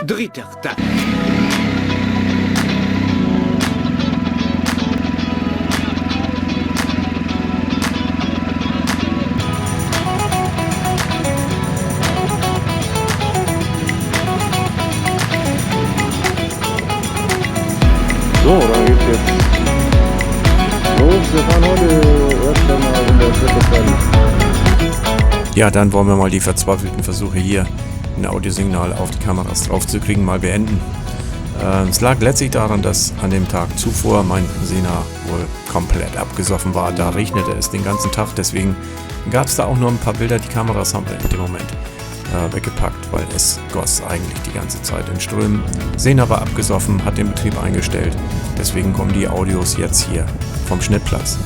Dritter Tag. So, dann geht's jetzt los. Wir fahren heute erst einmal in der Viertelzeit. Ja, dann wollen wir mal die verzweifelten Versuche hier, ein Audiosignal auf die Kameras draufzukriegen, mal beenden. Es lag letztlich daran, dass an dem Tag zuvor mein Sena wohl komplett abgesoffen war. Da regnete es den ganzen Tag, deswegen gab es da auch nur ein paar Bilder. Die Kameras haben wir in dem Moment weggepackt, weil es goss eigentlich die ganze Zeit in Strömen. Sena war abgesoffen, hat den Betrieb eingestellt, deswegen kommen die Audios jetzt hier vom Schnittplatz.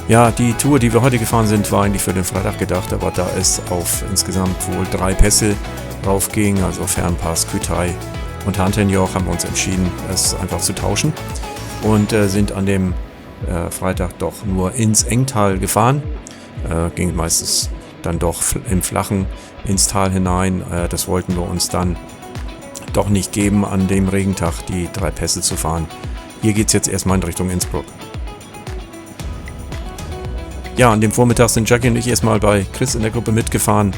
Ja, die Tour, die wir heute gefahren sind, war eigentlich für den Freitag gedacht, aber da es auf insgesamt wohl 3 Pässe raufging, also Fernpass, Kütei und Hanthenjoch, haben wir uns entschieden, es einfach zu tauschen und sind an dem Freitag doch nur ins Engtal gefahren. Ging meistens dann doch im Flachen ins Tal hinein. Das wollten wir uns dann doch nicht geben, an dem Regentag die 3 Pässe zu fahren. Hier geht es jetzt erstmal in Richtung Innsbruck. Ja, an dem Vormittag sind Jackie und ich erstmal bei Chris in der Gruppe mitgefahren.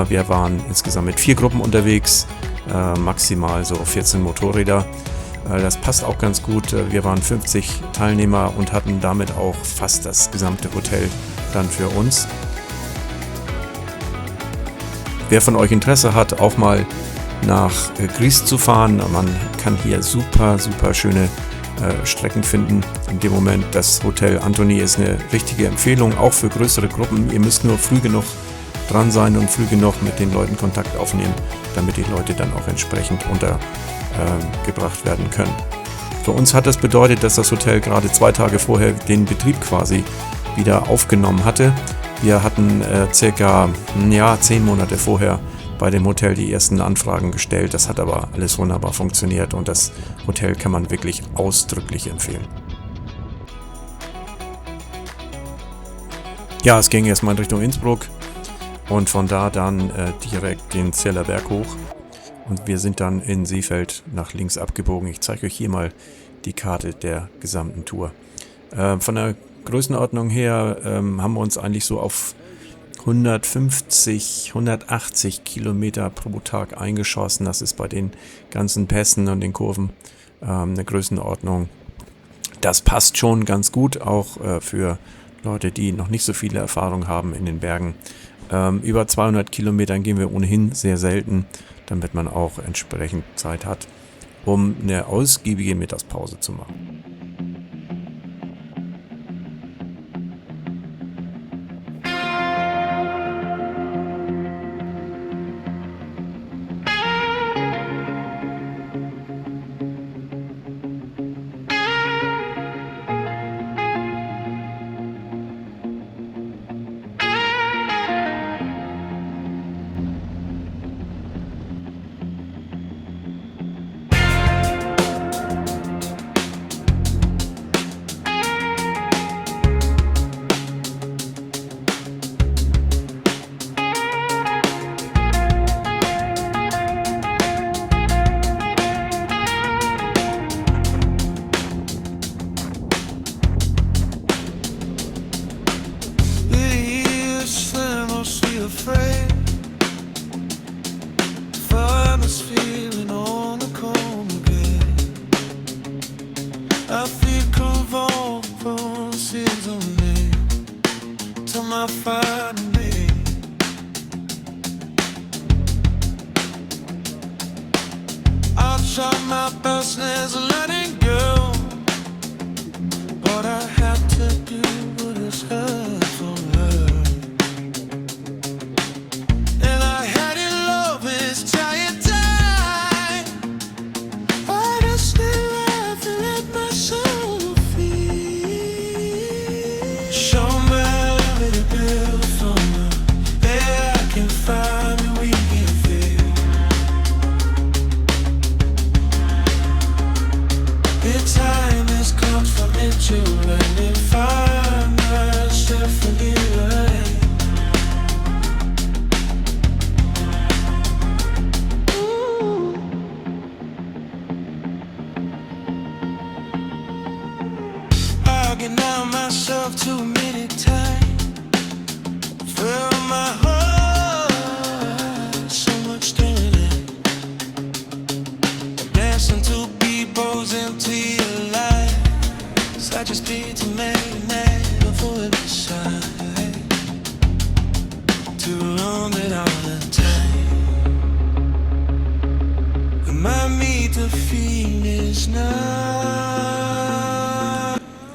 Wir waren insgesamt mit 4 Gruppen unterwegs, maximal so 14 Motorräder. Das passt auch ganz gut. Wir waren 50 Teilnehmer und hatten damit auch fast das gesamte Hotel dann für uns. Wer von euch Interesse hat, auch mal nach Gries zu fahren, man kann hier super schöne Strecken finden. In dem Moment, das Hotel Antony ist eine richtige Empfehlung, auch für größere Gruppen. Ihr müsst nur früh genug dran sein und früh genug mit den Leuten Kontakt aufnehmen, damit die Leute dann auch entsprechend untergebracht werden können. Für uns hat das bedeutet, dass das Hotel gerade 2 Tage vorher den Betrieb quasi wieder aufgenommen hatte. Wir hatten circa 10 Monate vorher bei dem Hotel die ersten Anfragen gestellt. Das hat aber alles wunderbar funktioniert und das Hotel kann man wirklich ausdrücklich empfehlen. Ja, es ging erstmal in Richtung Innsbruck und von da dann direkt den Zieller Berg hoch. Und wir sind dann in Seefeld nach links abgebogen. Ich zeige euch hier mal die Karte der gesamten Tour. Von der Größenordnung her haben wir uns eigentlich so auf 150, 180 Kilometer pro Tag eingeschossen. Das ist bei den ganzen Pässen und den Kurven eine Größenordnung. Das passt schon ganz gut, auch für Leute, die noch nicht so viele Erfahrung haben in den Bergen. Über 200 Kilometern gehen wir ohnehin sehr selten, damit man auch entsprechend Zeit hat, um eine ausgiebige Mittagspause zu machen.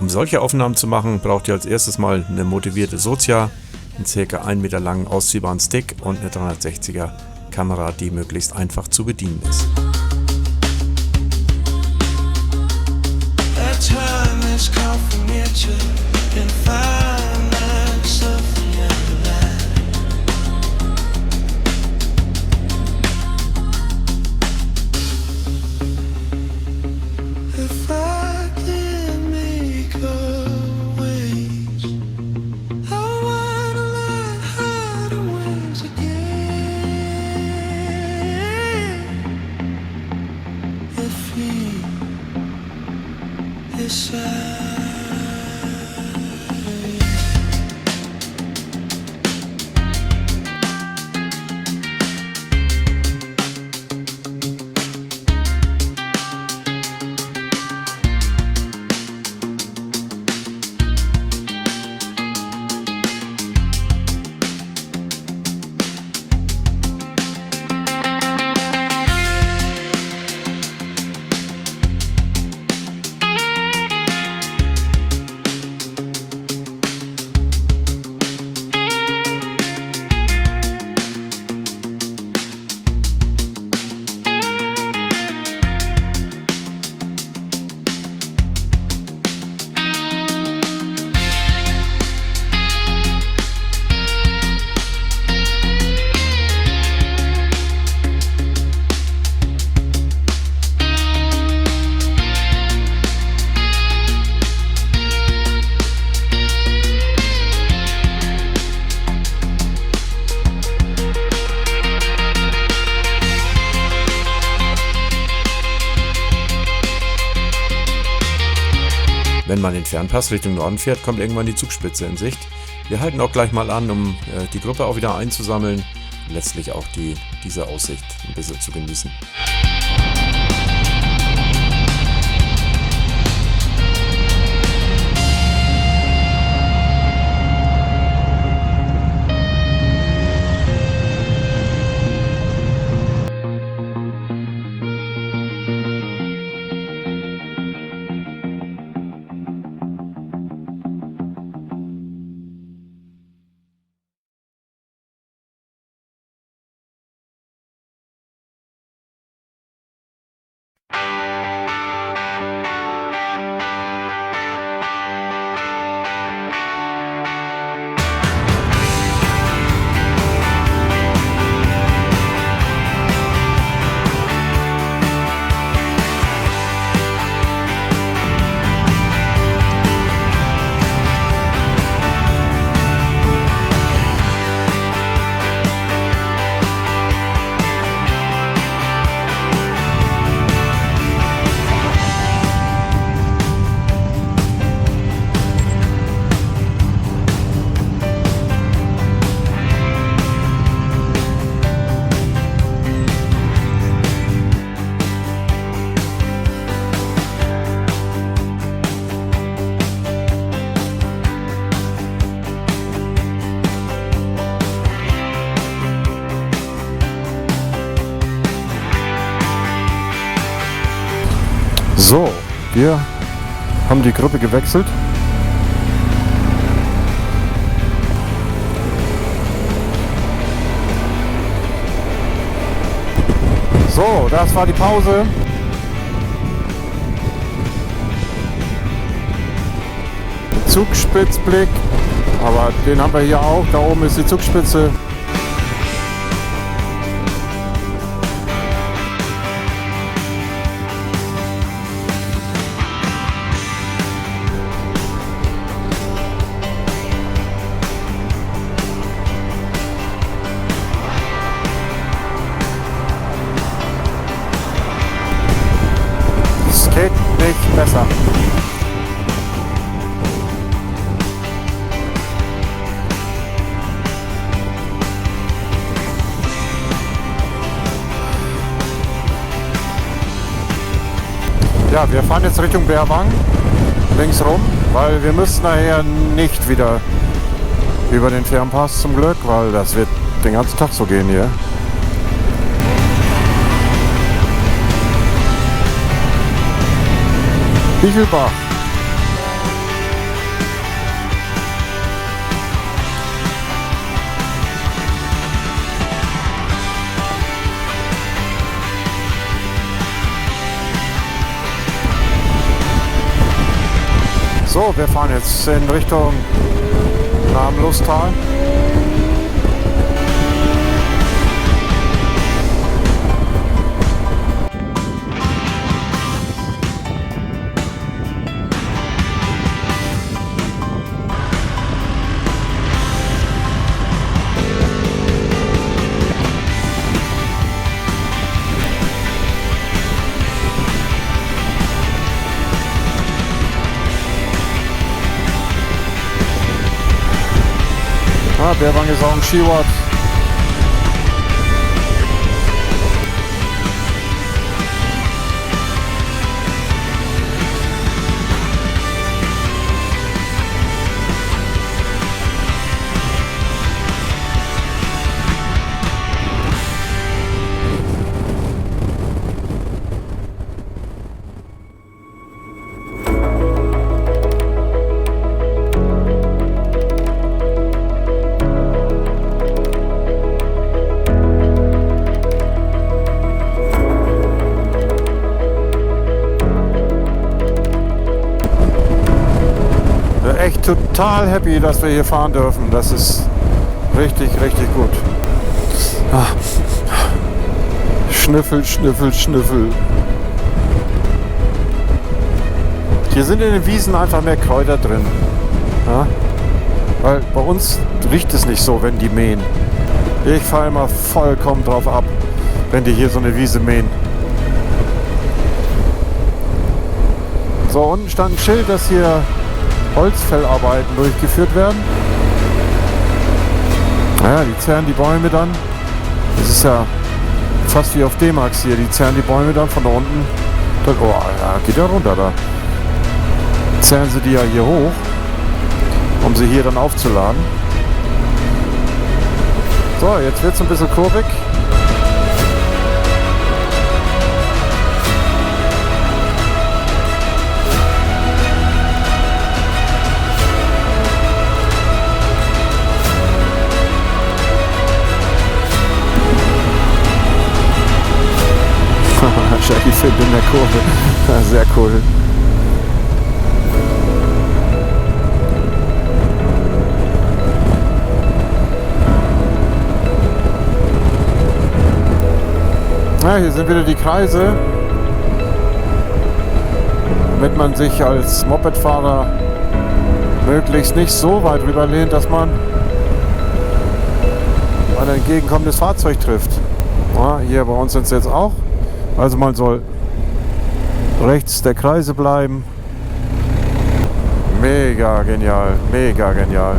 Um solche Aufnahmen zu machen, braucht ihr als erstes mal eine motivierte Sozia, einen ca. 1 Meter langen ausziehbaren Stick und eine 360er Kamera, die möglichst einfach zu bedienen ist. Wenn man den Fernpass Richtung Norden fährt, kommt irgendwann die Zugspitze in Sicht. Wir halten auch gleich mal an, um die Gruppe auch wieder einzusammeln und letztlich auch diese Aussicht ein bisschen zu genießen. So, wir haben die Gruppe gewechselt. So, das war die Pause. Zugspitzblick, aber den haben wir hier auch. Da oben ist die Zugspitze. Geht nicht besser. Ja, wir fahren jetzt Richtung Bärwang, links rum, weil wir müssen nachher nicht wieder über den Fernpass zum Glück, weil das wird den ganzen Tag so gehen hier. Bichelbach. So, wir fahren jetzt in Richtung Namenlostal. Beerwang ist auch ein Skiwart. Echt total happy, dass wir hier fahren dürfen. Das ist richtig, richtig gut. Ah. Schnüffel, Schnüffel, Schnüffel. Hier sind in den Wiesen einfach mehr Kräuter drin. Ja? Weil bei uns riecht es nicht so, wenn die mähen. Ich fahre immer vollkommen drauf ab, wenn die hier so eine Wiese mähen. So, unten stand ein Schild, dass hier Holzfällarbeiten durchgeführt werden. Naja, die zerren die Bäume dann. Das ist ja fast wie auf D-Max hier. Die zerren die Bäume dann von da unten. Dann, oh ja, geht ja runter da. Zerren sie die ja hier hoch, um sie hier dann aufzuladen. So, jetzt wird es ein bisschen kurvig. Jackie filmt in der Kurve. Sehr cool. Ja, hier sind wieder die Kreise, damit man sich als Mopedfahrer möglichst nicht so weit rüberlehnt, dass man ein entgegenkommendes Fahrzeug trifft. Ja, hier bei uns sind es jetzt auch. Also man soll rechts der Kreise bleiben. Mega genial, mega genial.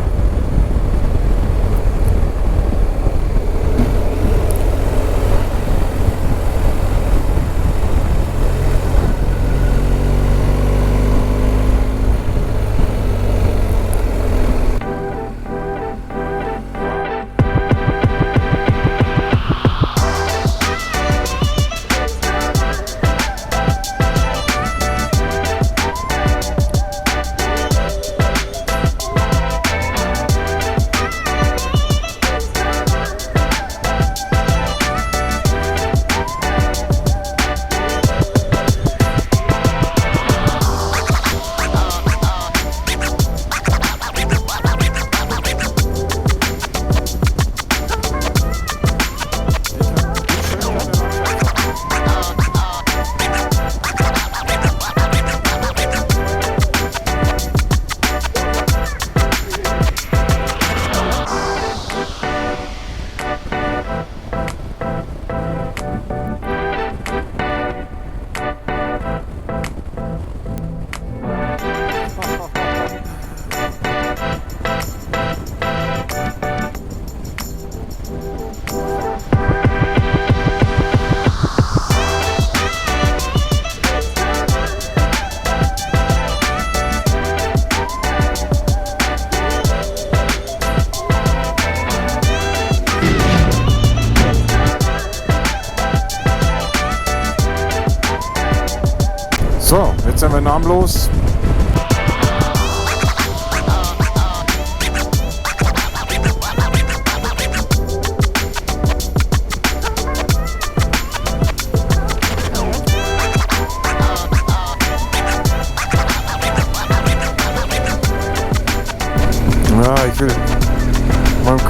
So, jetzt sind wir namenlos.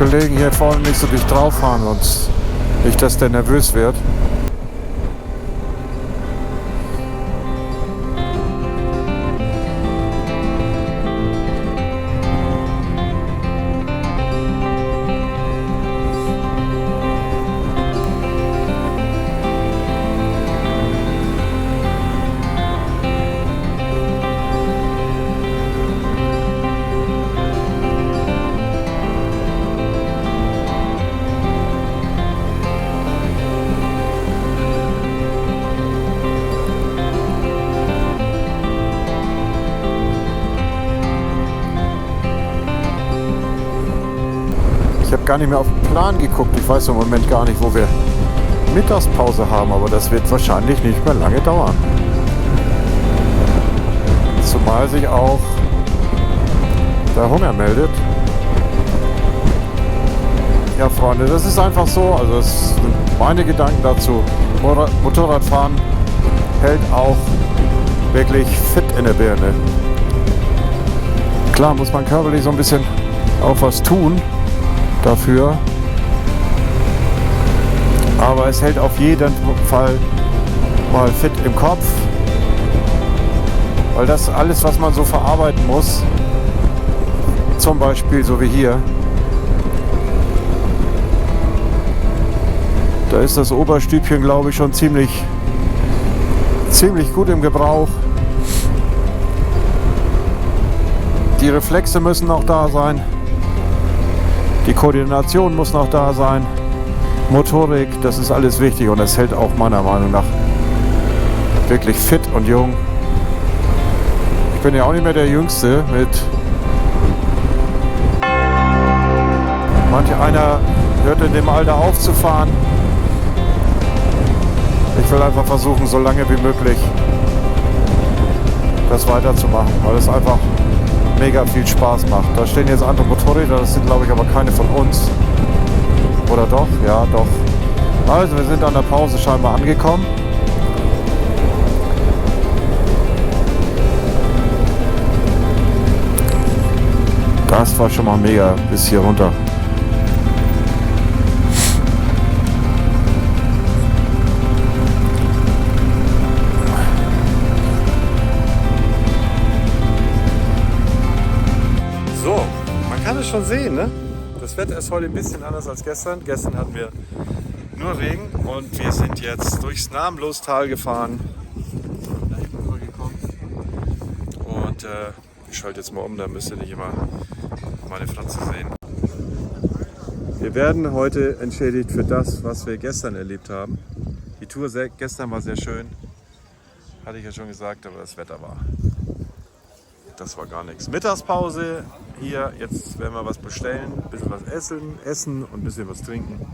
Kollegen hier vorne nicht so dicht drauf fahren, sonst nicht, dass der nervös wird. Ich habe gar nicht mehr auf den Plan geguckt. Ich weiß im Moment gar nicht, wo wir Mittagspause haben, aber das wird wahrscheinlich nicht mehr lange dauern. Zumal sich auch der Hunger meldet. Ja, Freunde, das ist einfach so. Also das sind meine Gedanken dazu. Motorradfahren hält auch wirklich fit in der Birne. Klar muss man körperlich so ein bisschen auch was tun dafür, aber es hält auf jeden Fall mal fit im Kopf, weil das alles, was man so verarbeiten muss, zum Beispiel so wie hier, da ist das Oberstübchen, glaube ich, schon ziemlich gut im Gebrauch. Die Reflexe müssen noch da sein. Die Koordination muss noch da sein. Motorik, das ist alles wichtig und das hält auch meiner Meinung nach wirklich fit und jung. Ich bin ja auch nicht mehr der Jüngste mit. Manch einer hört in dem Alter auf zu fahren. Ich will einfach versuchen, so lange wie möglich das weiterzumachen, weil es einfach mega viel Spaß macht. Da stehen jetzt andere Motorräder, das sind glaube ich aber keine von uns. Oder doch? Ja, doch. Also wir sind an der Pause scheinbar angekommen. Das war schon mal mega bis hier runter. So, man kann es schon sehen, ne? Das Wetter ist heute ein bisschen anders als gestern. Gestern hatten wir nur Regen und wir sind jetzt durchs Namenlostal gefahren. Da hinten rübergekommen. Und ich schalte jetzt mal um, da müsst ihr nicht immer meine Fratze sehen. Wir werden heute entschädigt für das, was wir gestern erlebt haben. Die Tour gestern war sehr schön. Hatte ich ja schon gesagt, aber das Wetter war. Das war gar nichts. Mittagspause hier, jetzt werden wir was bestellen, ein bisschen was essen und ein bisschen was trinken.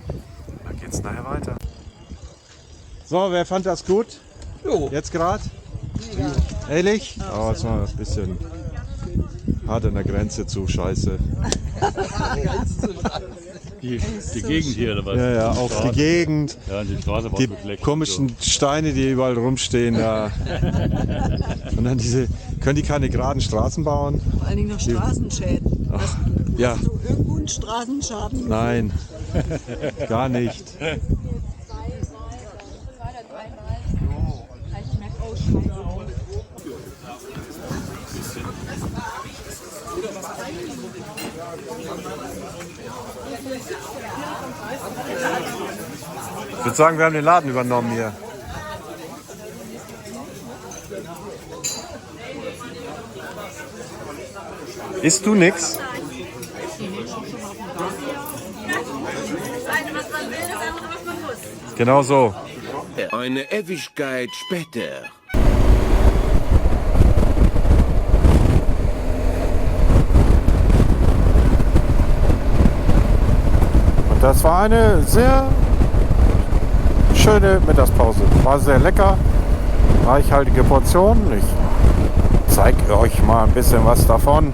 Dann geht's nachher weiter. So, wer fand das gut? Jo. Jetzt gerade? Ja. Ehrlich? Oh, es war ein bisschen hart an der Grenze zu scheiße. Die Gegend hier, oder was? Ja, auch die Gegend. Ja, die Straße war die befleckt. komischen Steine, die überall rumstehen. Ja. Und dann können die keine geraden Straßen bauen? Vor allen Dingen noch Straßenschäden. Ja. Hast du irgendwo einen Straßenschaden? Nein, gar nicht. Ich würde sagen, wir haben den Laden übernommen hier. Isst du nix? Genau so. Eine Ewigkeit später. Und das war eine sehr schöne Mittagspause. War sehr lecker, reichhaltige Portionen. Ich zeige euch mal ein bisschen was davon.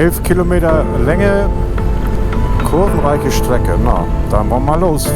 11 Kilometer Länge, kurvenreiche Strecke. Na, dann wollen wir mal los.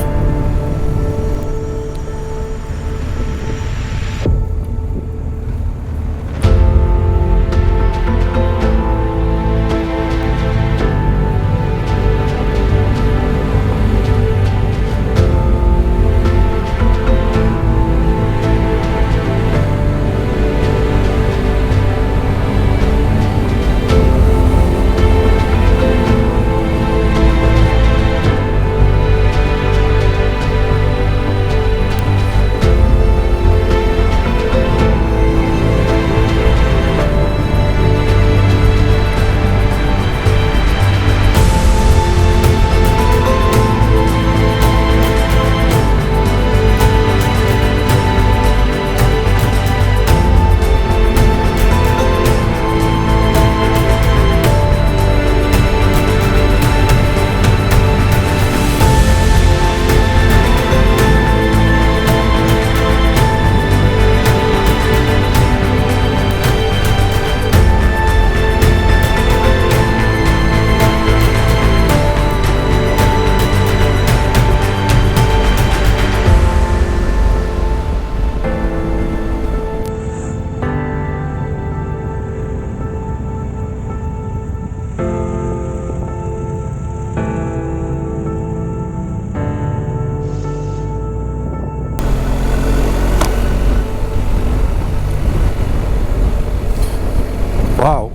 Wow.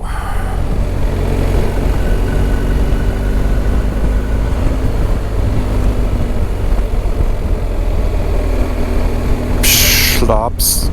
Schlaps.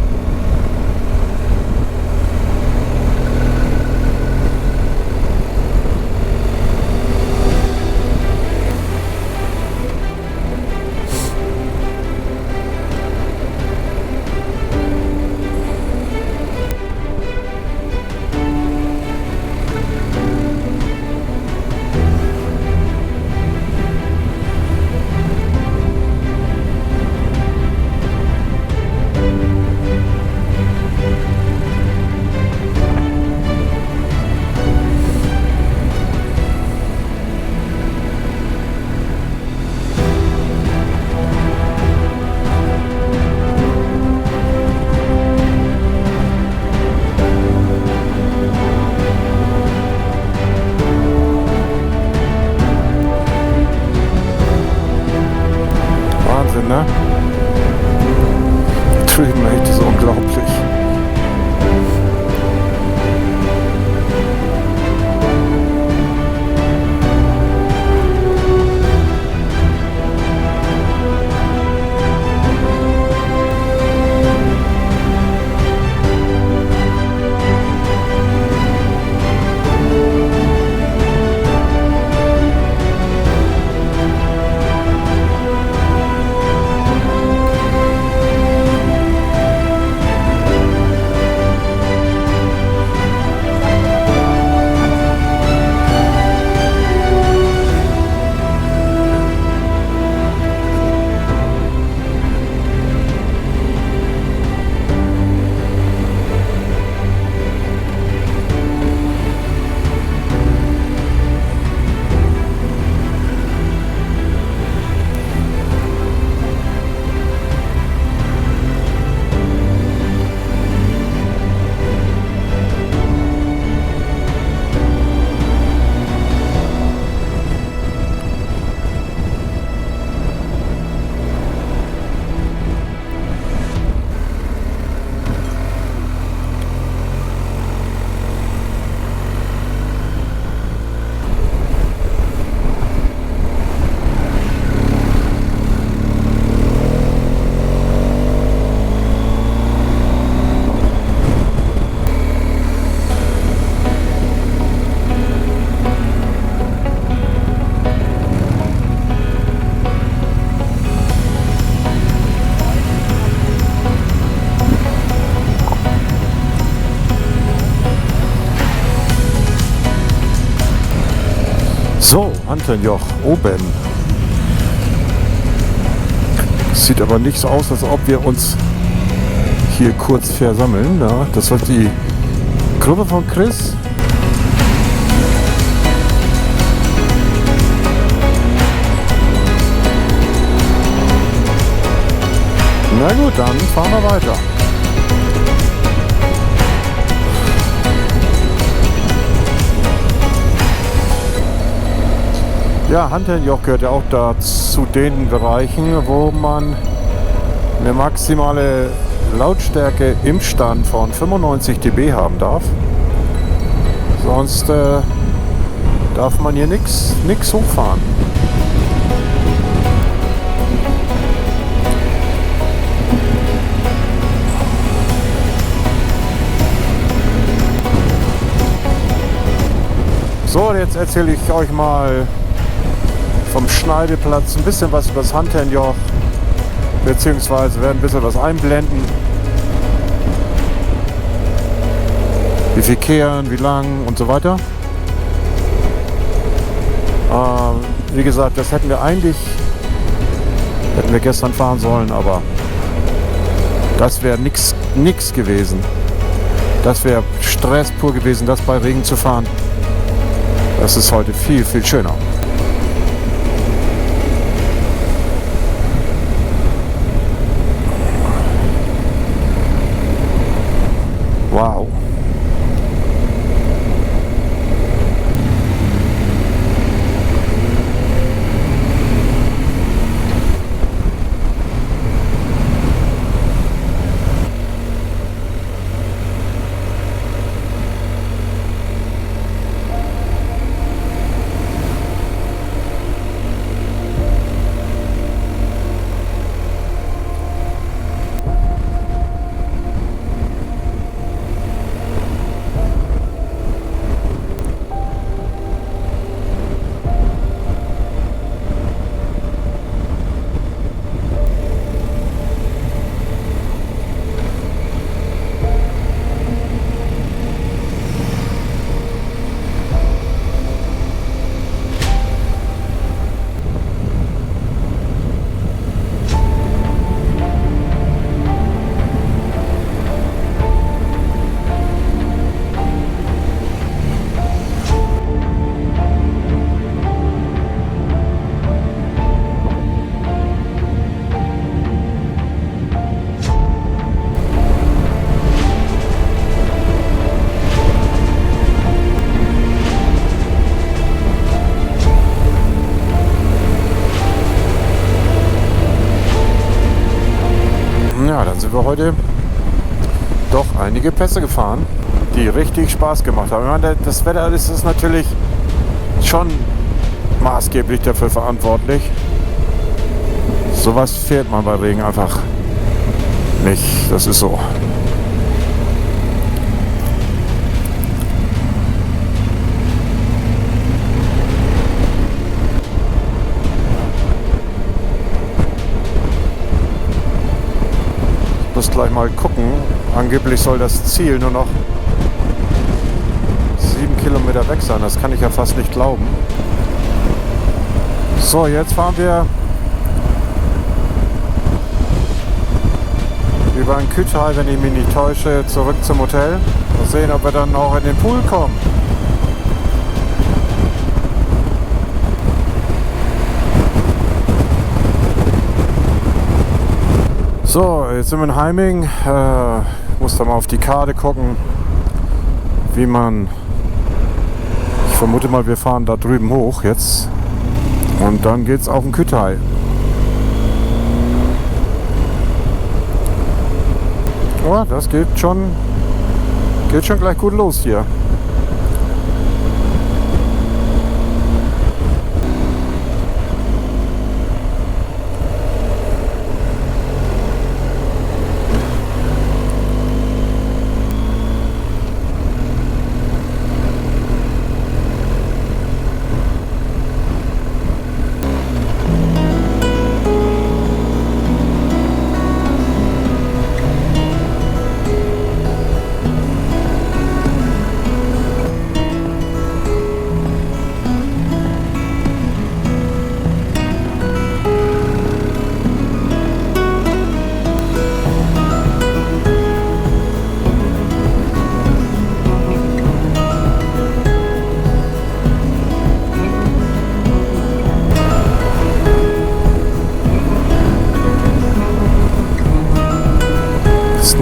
Ne? Drüben echt ist unglaublich. So, Antennjoch oben. Sieht aber nicht so aus, als ob wir uns hier kurz versammeln. Ja, das war die Gruppe von Chris. Na gut, dann fahren wir weiter. Ja, Hanternjoch gehört ja auch da zu den Bereichen, wo man eine maximale Lautstärke im Stand von 95 dB haben darf. Sonst darf man hier nichts hochfahren. So, jetzt erzähle ich euch mal vom Schneideplatz ein bisschen was über das Hanternjoch, beziehungsweise werden ein bisschen was einblenden. Wie viel kehren, wie lang und so weiter. Wie gesagt, das hätten wir gestern fahren sollen, aber das wäre nix gewesen. Das wäre Stress pur gewesen, das bei Regen zu fahren. Das ist heute viel, viel schöner. Wow. Ja, dann sind wir heute doch einige Pässe gefahren, die richtig Spaß gemacht haben. Ich meine, das Wetter ist natürlich schon maßgeblich dafür verantwortlich. Sowas fährt man bei Regen einfach nicht. Das ist so. Ich muss gleich mal gucken. Angeblich soll das Ziel nur noch 7 Kilometer weg sein. Das kann ich ja fast nicht glauben. So, jetzt fahren wir über ein Kütai, wenn ich mich nicht täusche, zurück zum Hotel. Mal sehen, ob wir dann auch in den Pool kommen. So, jetzt sind wir in Heiming. Muss da mal auf die Karte gucken, wie man... Ich vermute mal, wir fahren da drüben hoch jetzt. Und dann geht's auf den Kütai. Oh, das geht schon gleich gut los hier.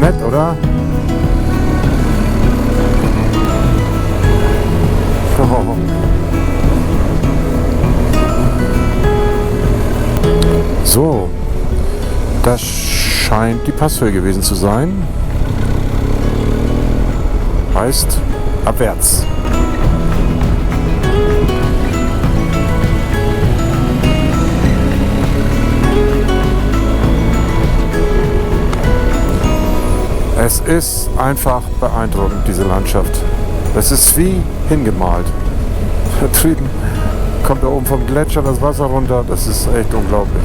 Nett, oder? Oh. So, das scheint die Passhöhe gewesen zu sein. Heißt, abwärts. Es ist einfach beeindruckend, diese Landschaft. Es ist wie hingemalt. Da drüben kommt da oben vom Gletscher das Wasser runter. Das ist echt unglaublich.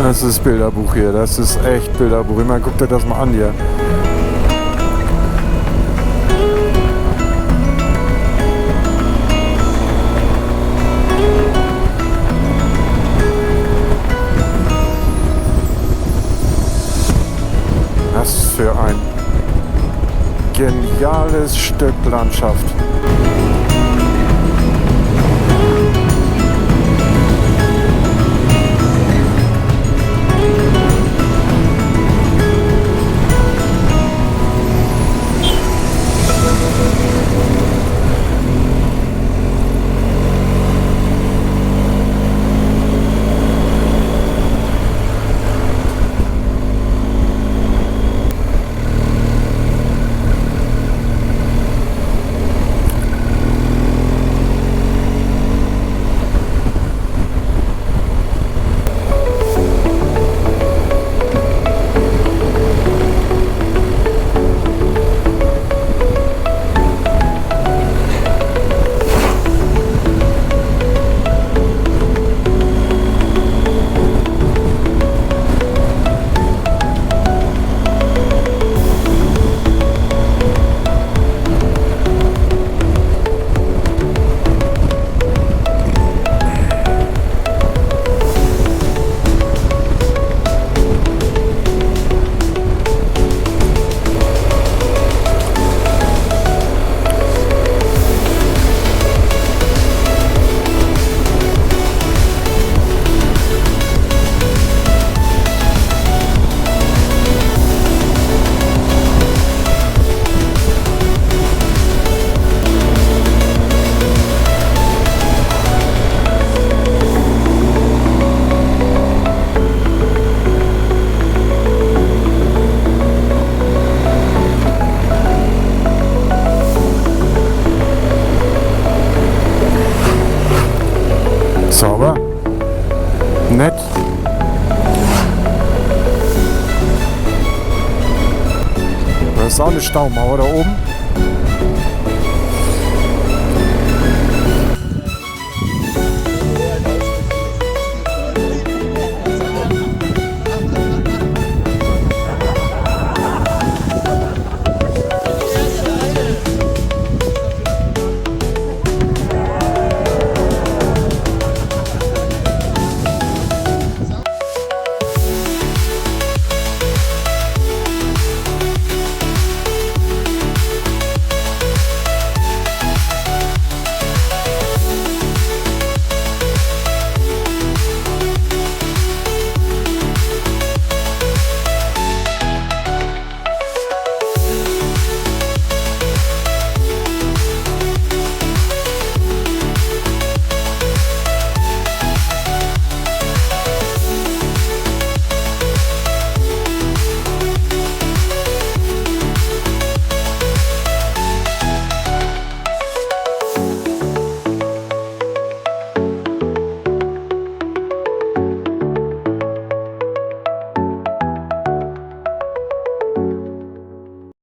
Das ist Bilderbuch hier, das ist echt Bilderbuch. Ich meine, guck dir das mal an hier. Was für ein geniales Stück Landschaft. Sauber. Nett. Das ist auch eine Staumauer da oben.